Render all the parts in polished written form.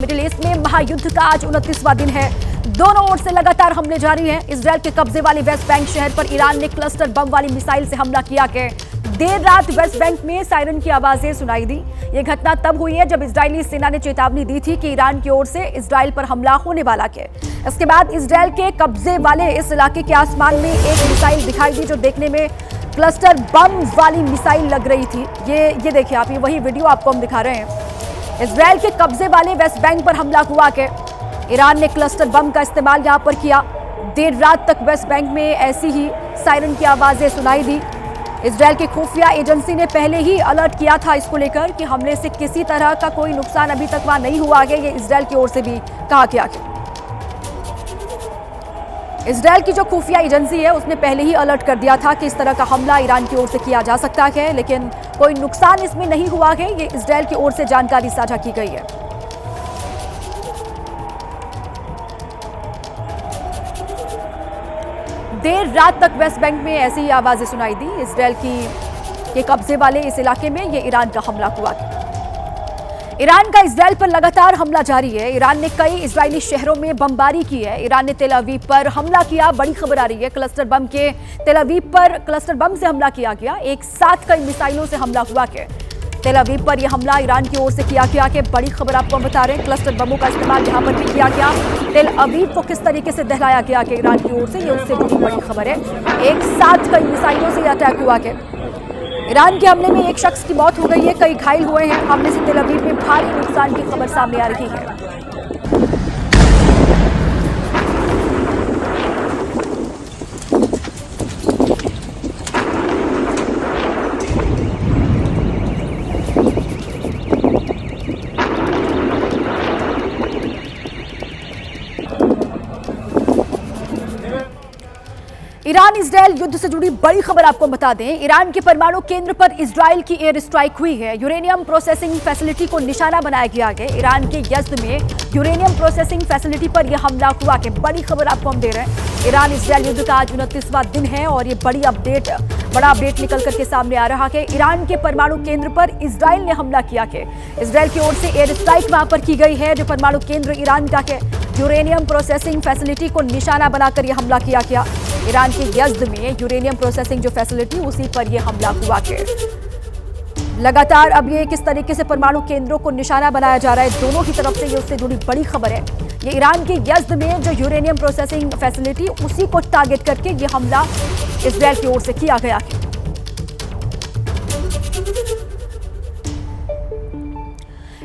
Middle east में महायुद्ध का आज 29वां दिन है। दोनों ओर से लगातार हमले जारी हैं। इजरायल के कब्जे वाले वेस्ट बैंक शहर पर ईरान ने क्लस्टर बम वाली मिसाइल से हमला किया है। देर रात वेस्ट बैंक में सायरन की आवाजें सुनाई दी। यह घटना तब हुई है जब इजरायली सेना ने चेतावनी दी थी कि ईरान की ओर से इजरायल पर हमला होने वाला है। इसके बाद इजरायल के कब्जे वाले इस इलाके के आसमान में एक मिसाइल दिखाई दी जो देखने में क्लस्टर बम वाली मिसाइल लग रही थी। ये देखिए आप, ये वही वीडियो आपको हम दिखा रहे हैं। इजरायल के कब्जे वाले वेस्ट बैंक पर हमला हुआ है। ईरान ने क्लस्टर बम का इस्तेमाल यहां पर किया। देर रात तक वेस्ट बैंक में ऐसी ही सायरन की आवाजें सुनाई दी। इजरायल की खुफिया एजेंसी ने पहले ही अलर्ट किया था इसको लेकर कि हमले से किसी तरह का कोई नुकसान अभी तक वहां नहीं हुआ है। ये इजरायल की ओर से भी कहा गया है। इजरायल की जो खुफिया एजेंसी है उसने पहले ही अलर्ट कर दिया था कि इस तरह का हमला ईरान की ओर से किया जा सकता है, लेकिन कोई नुकसान इसमें नहीं हुआ है। ये इजरायल की ओर से जानकारी साझा की गई है। देर रात तक वेस्ट बैंक में ऐसी ही आवाजें सुनाई दी। इजरायल के कब्जे वाले इस इलाके में ये ईरान का हमला हुआ है। ईरान का इजरायल पर लगातार हमला जारी है। ईरान ने कई इजरायली शहरों में बमबारी की है। ईरान ने तेल अवीव पर हमला किया। बड़ी खबर आ रही है क्लस्टर बम के। तेल अवीव पर क्लस्टर बम से हमला किया गया। एक साथ कई मिसाइलों से हमला हुआ है। तेल अवीव पर यह हमला ईरान की ओर से किया गया है। बड़ी खबर आपको हम बता रहे हैं। क्लस्टर बमों का इस्तेमाल यहां पर भी किया गया। तेल अवीव को किस तरीके से दहलाया गया है ईरान की ओर से, ये उससे भी बड़ी खबर है। एक साथ कई मिसाइलों से यह अटैक हुआ है। ईरान के हमले में एक शख्स की मौत हो गई है, कई घायल हुए हैं। हमले से तेल अवीव में भारी नुकसान की खबर सामने आ रही है। ईरान इजरायल युद्ध से जुड़ी बड़ी खबर आपको बता दें। ईरान के परमाणु केंद्र पर इजरायल की एयर स्ट्राइक हुई है। यूरेनियम प्रोसेसिंग फैसिलिटी को निशाना बनाया गया है। ईरान के यज़्द में यूरेनियम प्रोसेसिंग फैसिलिटी पर यह हमला हुआ है। बड़ी खबर आपको हम दे रहे हैं। ईरान इजरायल युद्ध का आज 29वां दिन है और ये बड़ा अपडेट निकल करके सामने आ रहा है। ईरान के परमाणु केंद्र पर इजरायल ने हमला किया है। इजरायल की ओर से एयर स्ट्राइक वहां पर की गई है जो परमाणु केंद्र ईरान का है। यूरेनियम प्रोसेसिंग फैसिलिटी को निशाना बनाकर यह हमला किया गया। ईरान के यज़्द में यूरेनियम प्रोसेसिंग जो फैसिलिटी, उसी पर यह हमला हुआ है। लगातार अब ये किस तरीके से परमाणु केंद्रों को निशाना बनाया जा रहा है दोनों की तरफ से, ये उससे जुड़ी बड़ी खबर है। ये ईरान के यज़्द में जो यूरेनियम प्रोसेसिंग फैसिलिटी, उसी को टारगेट करके ये हमला इजरायल की ओर से किया गया है।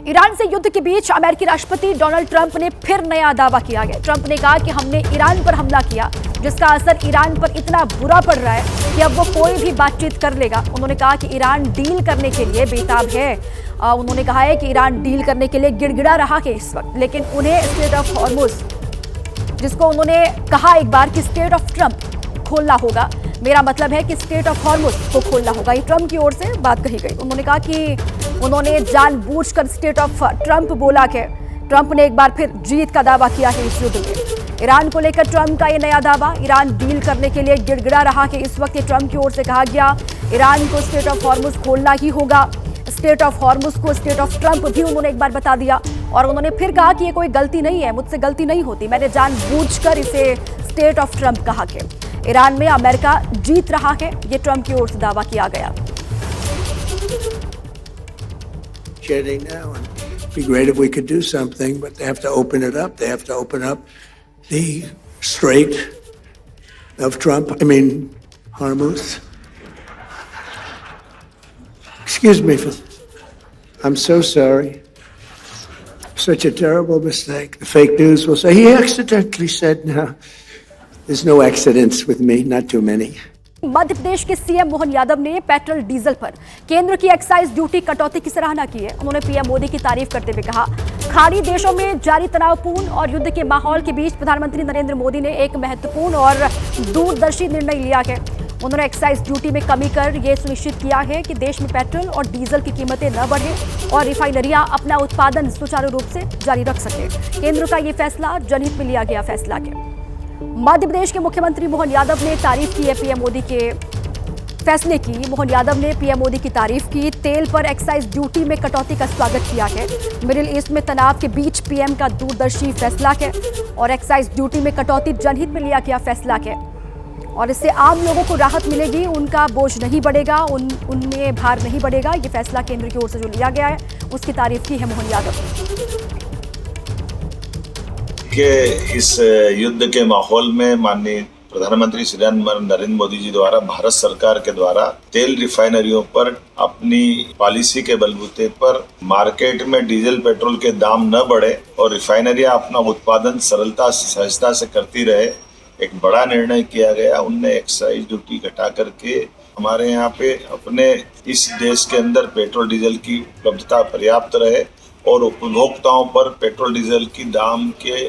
ईरान से युद्ध के बीच अमेरिकी राष्ट्रपति डोनाल्ड ट्रंप ने फिर नया दावा किया है। ट्रंप ने कहा कि हमने ईरान पर हमला किया जिसका असर ईरान पर इतना बुरा पड़ रहा है कि अब वो कोई भी बातचीत कर लेगा। उन्होंने कहा कि ईरान डील करने के लिए बेताब है। उन्होंने कहा है कि ईरान डील करने के लिए गिड़गिड़ा रहा है इस वक्त, लेकिन उन्हें स्ट्रेट ऑफ हॉर्मुज, जिसको उन्होंने कहा एक बार कि स्ट्रेट ऑफ ट्रंप खोलना होगा, मेरा मतलब है कि स्ट्रेट ऑफ हॉर्मुज को खोलना होगा। ये ट्रंप की ओर से बात कही गई। उन्होंने कहा कि उन्होंने जानबूझकर स्टेट ऑफ ट्रंप बोला है। ट्रंप ने एक बार फिर जीत का दावा किया है इस युद्ध में। ईरान को लेकर ट्रंप का ये नया दावा, ईरान डील करने के लिए गिड़गिड़ा रहा है इस वक्त। ये ट्रंप की ओर से कहा गया ईरान को स्टेट ऑफ हॉर्मुज खोलना ही होगा। स्टेट ऑफ हॉर्मुज को स्टेट ऑफ ट्रंप भी उन्होंने एक बार बता दिया और उन्होंने फिर कहा कि ये कोई गलती नहीं है, मुझसे गलती नहीं होती, मैंने जानबूझकर इसे स्टेट ऑफ ट्रंप कहा है। ईरान में अमेरिका जीत रहा है, ये ट्रंप की ओर से दावा किया गया। Now, and it'd be great if we could do something, but they have to open it up. They have to open up the Strait of Trump. Hormuz. Excuse me I'm so sorry. Such a terrible mistake. The fake news will say he accidentally said. No, there's no accidents with me. Not too many. Madhya Pradesh के CM Mohan Yadav ने petrol diesel पर केंद्र की excise duty कटौती की सराहना की है। उन्होंने पीएम मोदी की तारीफ करते हुए कहा, खाड़ी देशों में जारी तनावपूर्ण और युद्ध के माहौल के बीच प्रधानमंत्री नरेंद्र मोदी ने एक महत्वपूर्ण और दूरदर्शी निर्णय लिया है। उन्होंने एक्साइज ड्यूटी में कमी कर यह सुनिश्चित किया है कि देश में पेट्रोल और डीजल की कीमतें न बढ़े और रिफाइनरियां अपना उत्पादन सुचारू रूप से जारी रख सके। केंद्र का यह फैसला जनहित में लिया गया फैसला है। मध्य प्रदेश के मुख्यमंत्री मोहन यादव ने तारीफ की है पीएम मोदी के फैसले की मोहन यादव ने पीएम मोदी की तारीफ की। तेल पर एक्साइज ड्यूटी में कटौती का स्वागत किया है। मिडिल ईस्ट में तनाव के बीच पीएम का दूरदर्शी फैसला है और एक्साइज ड्यूटी में कटौती जनहित में लिया गया फैसला है और इससे आम लोगों को राहत मिलेगी, उनका बोझ नहीं बढ़ेगा, उनमें भार नहीं बढ़ेगा। ये फैसला केंद्र की ओर से जो लिया गया है उसकी तारीफ की है मोहन यादव के इस युद्ध के माहौल में माननीय प्रधानमंत्री श्री नरेंद्र मोदी जी द्वारा भारत सरकार के द्वारा तेल रिफाइनरियों पर अपनी पॉलिसी के बलबूते पर मार्केट में डीजल पेट्रोल के दाम न बढ़े और रिफाइनरियां अपना उत्पादन सरलता सहजता से करती रहे, एक बड़ा निर्णय किया गया। उनने एक्साइज ड्यूटी घटा करके हमारे यहाँ पे अपने इस देश के अंदर पेट्रोल डीजल की उपलब्धता पर्याप्त रहे और उपभोक्ताओं पर पेट्रोल डीजल की दाम के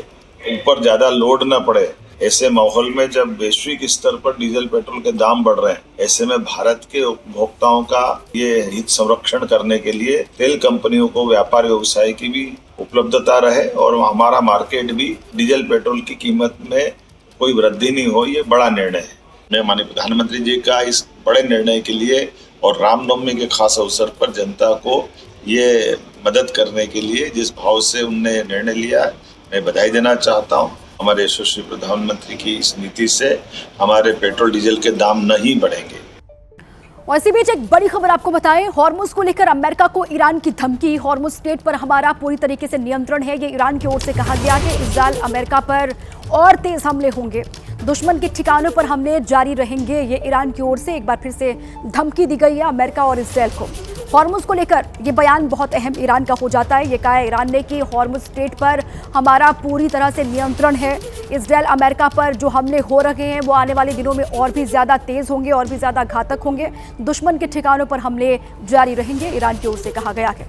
ऊपर ज्यादा लोड न पड़े। ऐसे माहौल में जब वैश्विक स्तर पर डीजल पेट्रोल के दाम बढ़ रहे हैं, ऐसे में भारत के उपभोक्ताओं का ये हित संरक्षण करने के लिए तेल कंपनियों को व्यापार व्यवसाय की भी उपलब्धता रहे और हमारा मार्केट भी डीजल पेट्रोल की कीमत में कोई वृद्धि नहीं हो, ये बड़ा निर्णय है। मैं माननीय प्रधानमंत्री जी का इस बड़े निर्णय के लिए और रामनवमी के खास अवसर पर जनता को ये मदद करने के लिए जिस भाव से उनने निर्णय लिया, मैं बधाई देना चाहता हूँ। हमारे यशस्वी प्रधानमंत्री की इस नीति से हमारे पेट्रोल डीजल के दाम नहीं बढ़ेंगे। और इसी बीच एक बड़ी खबर आपको बताएं, हॉर्मुज को लेकर अमेरिका को ईरान की धमकी। हॉर्मुज स्ट्रेट पर हमारा पूरी तरीके से नियंत्रण है, ये ईरान की ओर से कहा गया है। इजरायल अमेरिका पर और तेज हमले होंगे, दुश्मन के ठिकानों पर हमले जारी रहेंगे, ये ईरान की ओर से एक बार फिर से धमकी दी गई है अमेरिका और इजरायल को। हॉर्मुज को लेकर ये बयान बहुत अहम ईरान का हो जाता है। ये कहा है ईरान ने कि हॉर्मुज स्ट्रेट पर हमारा पूरी तरह से नियंत्रण है। इजरायल अमेरिका पर जो हमले हो रहे हैं वो आने वाले दिनों में और भी ज़्यादा तेज़ होंगे और भी ज़्यादा घातक होंगे। दुश्मन के ठिकानों पर हमले जारी रहेंगे, ईरान की ओर से कहा गया है।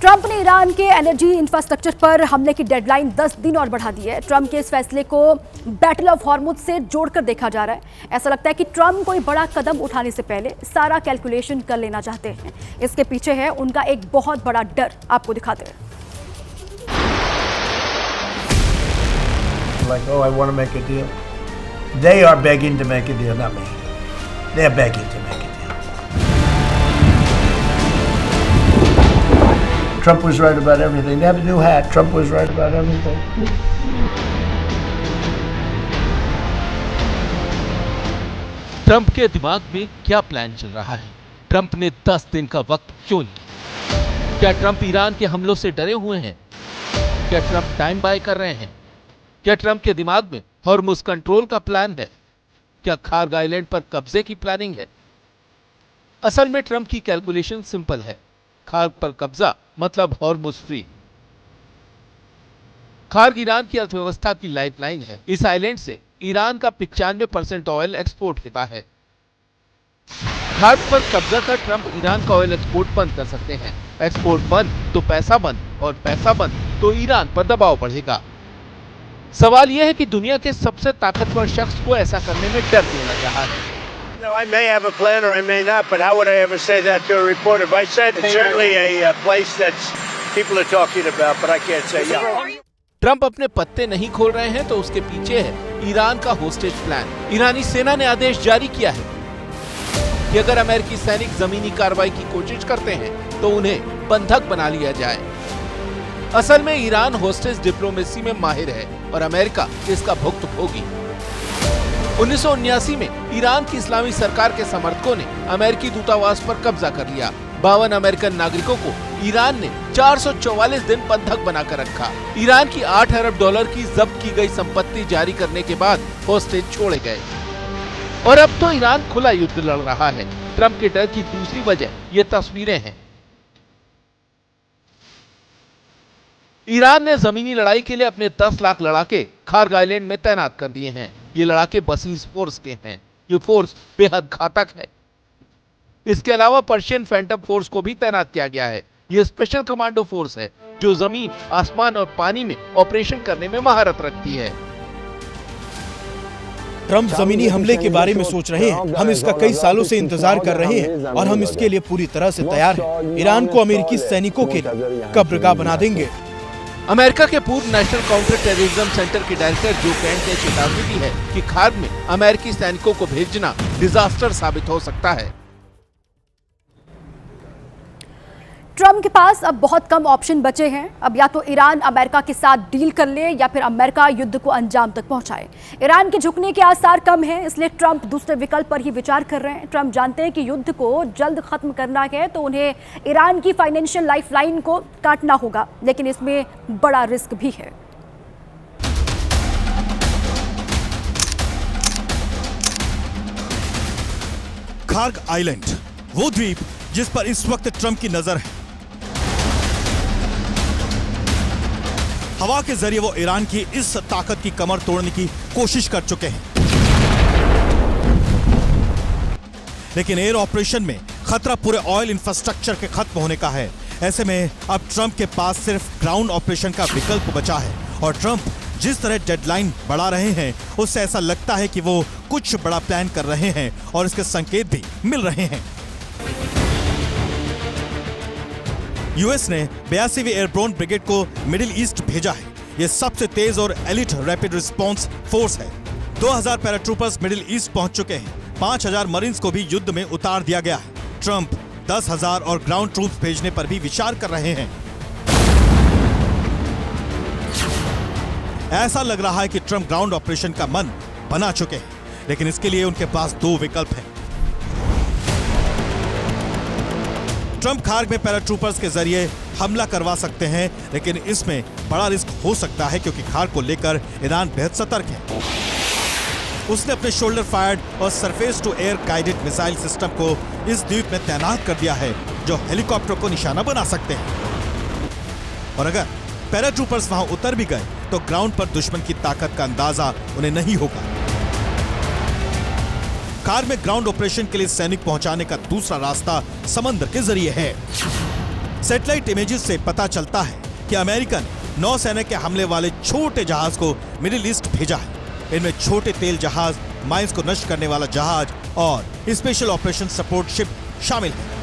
ट्रंप ने ईरान के एनर्जी इंफ्रास्ट्रक्चर पर हमले की डेडलाइन 10 दिन और बढ़ा दी है। ट्रंप के इस फैसले को बैटल ऑफ हॉर्मुज से जोड़कर देखा जा रहा है। ऐसा लगता है कि ट्रंप कोई बड़ा कदम उठाने से पहले सारा कैलकुलेशन कर लेना चाहते हैं। इसके पीछे है उनका एक बहुत बड़ा डर, आपको दिखाते हैं। Like, oh, I want to make a deal. They are begging to make a deal, not me. They're begging to make a deal. Trump was right about everything. They have a new hat. Trump was right about everything. Trump के दिमाग में क्या plan चल रहा है? Trump ने 10 दिन का वक्त क्यों लिया? क्या ट्रंप ईरान के हमलों से डरे हुए हैं? क्या ट्रंप टाइम बाय कर रहे हैं? क्या ट्रंप के दिमाग में हॉर्मुज कंट्रोल का प्लान है? क्या खार्ग आइलैंड पर कब्जे की प्लानिंग है? असल में ट्रंप की कैलकुलेशन सिंपल है। खार्ग पर कब्जा मतलब हॉर्मुज फ्री। खार्ग ईरान की अर्थव्यवस्था की लाइफलाइन है। इस आइलैंड से ईरान का 95% ऑयल एक्सपोर्ट होता है। खार्ग पर कब्जा कर ट्रंप ईरान का ऑयल एक्सपोर्ट बंद कर सकते हैं। एक्सपोर्ट बंद तो पैसा बंद, और पैसा बंद तो ईरान पर दबाव बढ़ेगा। सवाल यह है कि दुनिया के सबसे ताकतवर शख्स को ऐसा करने में डर क्यों लग रहा है? I may have a plan or I may not, but how would I ever say that to a reporter? If I said it's certainly a place that people are talking about, but I can't say yeah. Trump अपने पत्ते नहीं खोल रहे हैं तो उसके पीछे है ईरान का होस्टेज प्लान। ईरानी सेना ने आदेश जारी किया है कि अगर अमेरिकी सैनिक जमीनी कार्रवाई की कोशिश करते हैं तो उन्हें बंधक बना लिया जाए। असल में ईरान होस्टेज डिप्लोमेसी में माहिर है और अमेरिका इसका भुक्तभोगी। 1979 में ईरान की इस्लामी सरकार के समर्थकों ने अमेरिकी दूतावास पर कब्जा कर लिया। 52 अमेरिकन नागरिकों को ईरान ने 444 दिन बंधक बनाकर रखा। ईरान की 8 अरब डॉलर की जब्त की गई संपत्ति जारी करने के बाद होस्टेज छोड़े गए और अब तो ईरान खुला युद्ध लड़ रहा है। ट्रंप के डर की दूसरी वजह ये तस्वीरें हैं। ईरान ने जमीनी लड़ाई के लिए अपने 10 लाख लड़ाके खार्ग आइलैंड में तैनात कर दिए हैं। ये लड़ाके बसीज फोर्स के हैं। ये फोर्स बेहद घातक है। इसके अलावा पर्शियन फैंटम फोर्स को भी तैनात किया गया है। ये स्पेशल कमांडो फोर्स है जो जमीन, आसमान और पानी में ऑपरेशन करने में महारत रखती है। ट्रंप जमीनी हमले के बारे में सोच रहे हैं। हम इसका कई सालों से इंतजार कर रहे हैं और हम इसके लिए पूरी तरह से तैयार हैं। ईरान को अमेरिकी सैनिकों के लिए कब्रगाह बना देंगे। अमेरिका के पूर्व नेशनल काउंटर टेररिज्म सेंटर के डायरेक्टर जो कैंट ने चेतावनी दी है कि खार्ग में अमेरिकी सैनिकों को भेजना डिजास्टर साबित हो सकता है। ट्रंप के पास अब बहुत कम ऑप्शन बचे हैं। अब या तो ईरान अमेरिका के साथ डील कर ले या फिर अमेरिका युद्ध को अंजाम तक पहुंचाए। ईरान के झुकने के आसार कम हैं, इसलिए ट्रंप दूसरे विकल्प पर ही विचार कर रहे हैं। ट्रंप जानते हैं कि युद्ध को जल्द खत्म करना है तो उन्हें ईरान की फाइनेंशियल लाइफलाइन को काटना होगा, लेकिन इसमें बड़ा रिस्क भी है। खार्ग आइलैंड, वो द्वीप जिस पर इस वक्त ट्रंप की नजर है। हवा के जरिए वो ईरान की इस ताकत की कमर तोड़ने की कोशिश कर चुके हैं, लेकिन एयर ऑपरेशन में खतरा पूरे ऑयल इंफ्रास्ट्रक्चर के खत्म होने का है। ऐसे में अब ट्रंप के पास सिर्फ ग्राउंड ऑपरेशन का विकल्प बचा है और ट्रंप जिस तरह डेडलाइन बढ़ा रहे हैं उससे ऐसा लगता है कि वो कुछ बड़ा प्लान कर रहे हैं और इसके संकेत भी मिल रहे हैं। यूएस ने 82वीं एयरबोर्न ब्रिगेड को मिडिल ईस्ट भेजा है। यह सबसे तेज और एलिट रैपिड रिस्पांस फोर्स है। 2000 पैराट्रूपर्स मिडिल ईस्ट पहुंच चुके हैं। 5000 मरीन्स को भी युद्ध में उतार दिया गया है। ट्रंप 10,000 और ग्राउंड ट्रूप्स भेजने पर भी विचार कर रहे हैं। ऐसा लग रहा है कि ट्रंप ग्राउंड ऑपरेशन का मन बना चुके हैं, लेकिन इसके लिए उनके पास दो विकल्प हैं। ट्रंप खार्ग में पैराट्रूपर्स के जरिए हमला करवा सकते हैं, लेकिन इसमें बड़ा रिस्क हो सकता है क्योंकि खार्ग को लेकर ईरान बेहद सतर्क है। उसने अपने शोल्डर फायर्ड और surface to air guided missile system को इस द्वीप में तैनात कर दिया है, जो हेलीकॉप्टर को निशाना बना सकते हैं। और अगर पैराट्रूपर्स वहां उतर भी गए तो ग्राउंड पर दुश्मन की ताकत का अंदाजा उन्हें नहीं होगा। खार्ग में ग्राउंड ऑपरेशन के लिए सैनिक पहुंचाने का दूसरा रास्ता समंदर के जरिए है। सैटेलाइट इमेजेस से पता चलता है कि अमेरिका ने नौसेना के हमले वाले छोटे जहाज को मिडिल ईस्ट भेजा है। इनमें छोटे तेल जहाज, माइंस को नष्ट करने वाला जहाज और स्पेशल ऑपरेशन सपोर्ट शिप शामिल है।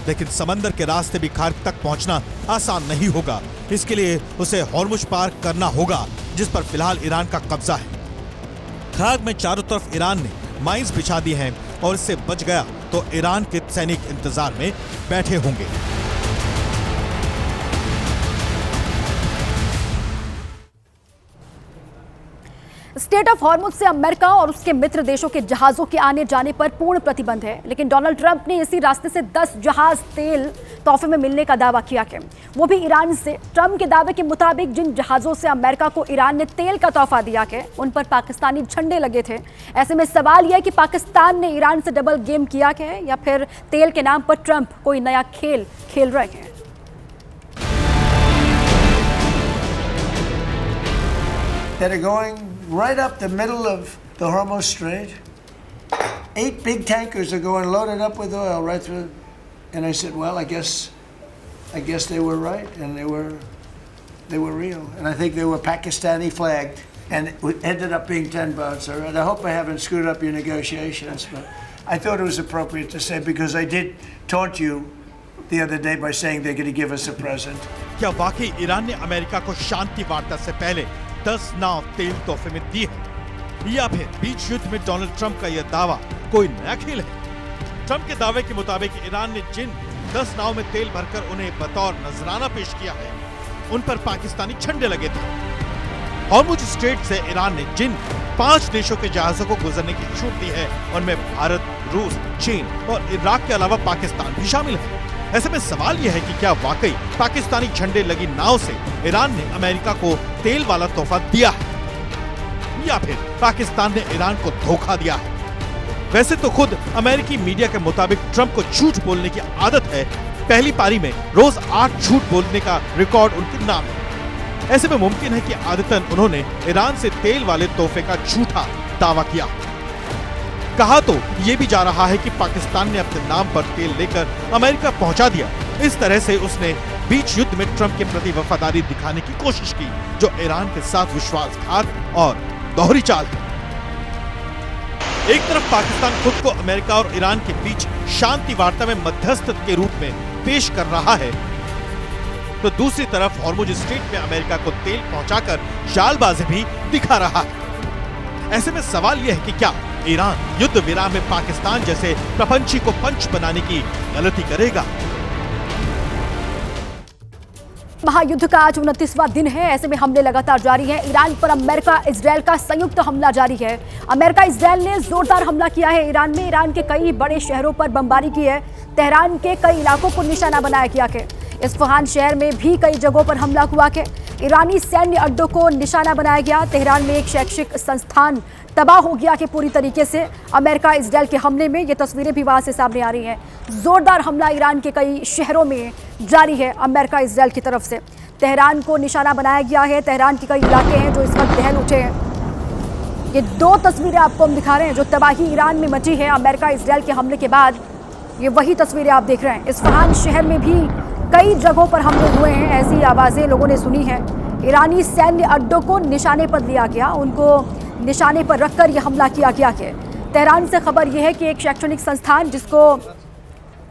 लेकिन समंदर के रास्ते भी खार्ग तक पहुंचना आसान नहीं होगा। इसके लिए उसे हॉर्मुज पार करना होगा, जिस पर फिलहाल ईरान का कब्जा है। खार्ग में चारों तरफ ईरान ने माइंस बिछा दी हैं और इससे बच गया तो ईरान के सैनिक इंतजार में बैठे होंगे। स्टेट ऑफ हॉर्मुज से अमेरिका और उसके मित्र देशों के जहाजों के आने जाने पर पूर्ण प्रतिबंध है, लेकिन डोनाल्ड ट्रंप ने इसी रास्ते से 10 जहाज तेल तोहफे में मिलने का दावा किया है, वो भी ईरान से। ट्रंप के दावे के मुताबिक जिन जहाजों से अमेरिका को ईरान ने तेल का तोहफा दिया है उन पर पाकिस्तानी झंडे लगे थे। ऐसे में सवाल यह है कि पाकिस्तान ने ईरान से डबल गेम किया है या फिर तेल के नाम पर ट्रंप कोई नया खेल खेल रहे हैं। That are going right up the middle of the Hormuz Strait. 8 big tankers are going loaded up with oil right through. And I said, well, I guess they were right, and they were real. And I think they were Pakistani flagged, and it ended up being 10 boats. All right. I hope I haven't screwed up your negotiations, but I thought it was appropriate to say because I did taunt you the other day by saying they're going to give us a present. क्या वाकई Iran ने America को शांति वार्ता से पहले 10 नाव तेल तोहफे में दी है, या फिर बीच युद्ध में डोनाल्ड ट्रंप का यह दावा कोई नया खेल है? ट्रंप के दावे के मुताबिक ईरान ने जिन 10 नाव में तेल भरकर उन्हें बतौर नजराना पेश किया है, उन पर पाकिस्तानी झंडे लगे थे। हॉर्मुज स्ट्रेट से ईरान ने जिन 5 देशों के जहाजों को गुजरने की छूट दी है, उनमें भारत, रूस, चीन और इराक के अलावा पाकिस्तान भी शामिल है। ऐसे में सवाल यह है कि क्या वाकई पाकिस्तानी झंडे लगी नाव से ईरान ने अमेरिका को तेल वाला तोहफा दिया है, या फिर पाकिस्तान ने ईरान को धोखा दिया है? वैसे तो खुद अमेरिकी मीडिया के मुताबिक ट्रंप को झूठ बोलने की आदत है। पहली पारी में रोज 8 झूठ बोलने का रिकॉर्ड उनके नाम है। ऐसे में मुमकिन है कि आदतन उन्होंने ईरान से तेल वाले तोहफे का झूठा दावा किया। कहा तो ये भी जा रहा है कि पाकिस्तान ने अपने नाम पर तेल लेकर अमेरिका पहुंचा दिया, इस तरह से उसने बीच युद्ध में ट्रंप के प्रति वफादारी दिखाने की कोशिश की, जो ईरान के साथ विश्वासघात और दोहरी चाल है। एक तरफ पाकिस्तान खुद को अमेरिका और ईरान के बीच शांति वार्ता में मध्यस्थ के रूप में पेश कर रहा है, तो दूसरी तरफ हॉर्मुज स्ट्रेट में अमेरिका को तेल पहुंचाकर जालबाजी भी दिखा रहा है। ऐसे में सवाल यह है कि क्या ईरान युद्ध विराम में पाकिस्तान जैसे प्रपंची को पंच बनाने की गलती करेगा? महायुद्ध का आज 29वां दिन है। ऐसे में हमले लगातार जारी हैं। ईरान पर अमेरिका इजरायल का संयुक्त हमला जारी है। अमेरिका इजरायल ने जोरदार हमला किया है ईरान में। ईरान के कई बड़े शहरों पर बमबारी की है। तेहरान के कई इलाकों को निशाना बनाया गया है। इस्फहान शहर में भी कई जगहों पर हमला हुआ है। ईरानी सैन्य अड्डों को निशाना बनाया गया। तेहरान में एक शैक्षिक संस्थान तबाह हो गया कि पूरी तरीके से अमेरिका इजरायल के हमले में। ये तस्वीरें भी वहां से सामने आ रही हैं। जोरदार हमला ईरान के कई शहरों में जारी है अमेरिका इजरायल की तरफ से। तेहरान को निशाना बनाया गया है। तेहरान के कई इलाके हैं जो इस वक्त दहल उठे हैं। ये दो तस्वीरें आपको हम दिखा रहे हैं। जो तबाही ईरान में मची है अमेरिका इजरायल के हमले के बाद, ये वही तस्वीरें आप देख रहे हैं। इस्फहान शहर में भी कई जगहों पर हमले हुए हैं। ऐसी आवाजें लोगों ने सुनी हैं। ईरानी सैन्य अड्डों को निशाने पर लिया गया, उनको निशाने पर रखकर यह हमला किया गया है। तेहरान से खबर यह है कि एक शैक्षणिक संस्थान जिसको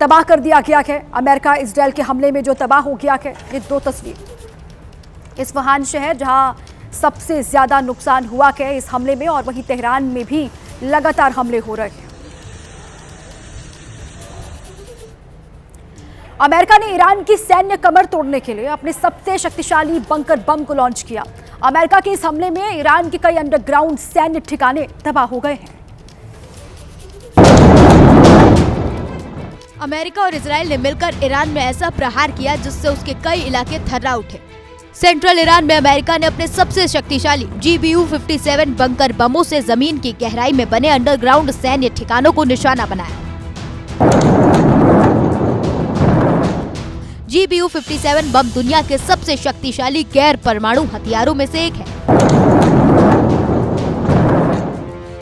तबाह कर दिया गया है अमेरिका इजरायल के हमले में, जो तबाह हो गया है। ये दो तस्वीर इस्फहान शहर जहां सबसे ज्यादा नुकसान हुआ है इस हमले में, और वहीं तेहरान में भी लगातार हमले हो रहे हैं। अमेरिका ने ईरान की सैन्य कमर तोड़ने के लिए अपने सबसे शक्तिशाली बंकर बम को लॉन्च किया। अमेरिका के इस हमले में ईरान के कई अंडरग्राउंड सैन्य ठिकाने तबाह हो गए हैं। अमेरिका और इजराइल ने मिलकर ईरान में ऐसा प्रहार किया जिससे उसके कई इलाके थर्रा उठे। सेंट्रल ईरान में अमेरिका ने अपने सबसे शक्तिशाली GBU-57 बंकर बमों से जमीन की गहराई में बने अंडरग्राउंड सैन्य ठिकानों को निशाना बनाया। GBU-57 बम दुनिया के सबसे शक्तिशाली गैर परमाणु हथियारों में से एक है।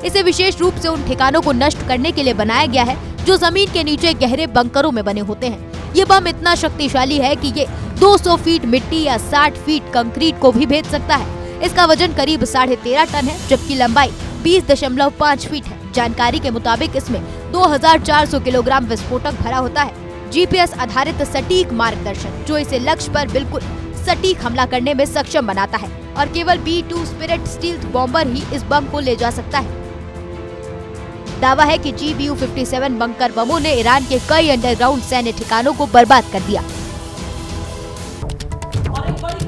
इसे विशेष रूप से उन ठिकानों को नष्ट करने के लिए बनाया गया है जो जमीन के नीचे गहरे बंकरों में बने होते हैं। ये बम इतना शक्तिशाली है कि ये 200 फीट मिट्टी या 60 फीट कंक्रीट को भी भेद सकता है। इसका वजन करीब 13.5 टन है, जबकि लंबाई 20.5 फीट है। जानकारी के मुताबिक इसमें 2400 किलोग्राम विस्फोटक भरा होता है। GPS आधारित सटीक मार्गदर्शन जो इसे लक्ष्य पर बिल्कुल सटीक हमला करने में सक्षम बनाता है, और केवल B-2 स्पिरिट स्टील्थ बॉम्बर ही इस बम को ले जा सकता है। दावा है कि GBU-57 बंकर बमों ने ईरान के कई अंडरग्राउंड सैन्य ठिकानों को बर्बाद कर दिया।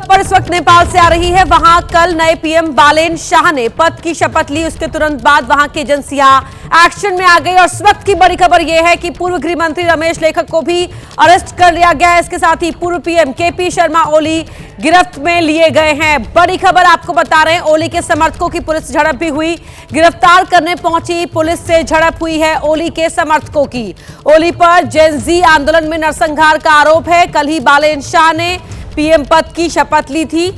पर इस वक्त नेपाल से आ रही है। वहां कल नए PM बालेन शाह ने पद की शपथ ली। उसके तुरंत बाद वहां की एजेंसियां एक्शन में आ गई, और इस वक्त की बड़ी खबर यह है कि पूर्व गृह मंत्री रमेश लेखक को भी अरेस्ट कर लिया गया है। इसके साथ ही पूर्व PM KP शर्मा ओली गिरफ्त में लिए गए हैं। बड़ी खबर आपको बता रहे हैं, ओली के समर्थकों की पुलिस झड़प भी हुई। गिरफ्तार करने पहुंची पुलिस से झड़प हुई है ओली के समर्थकों की। ओली पर जेन जी आंदोलन में नरसंहार का आरोप है। कल ही बालेन शाह ने PM पद की शपथ ली थी।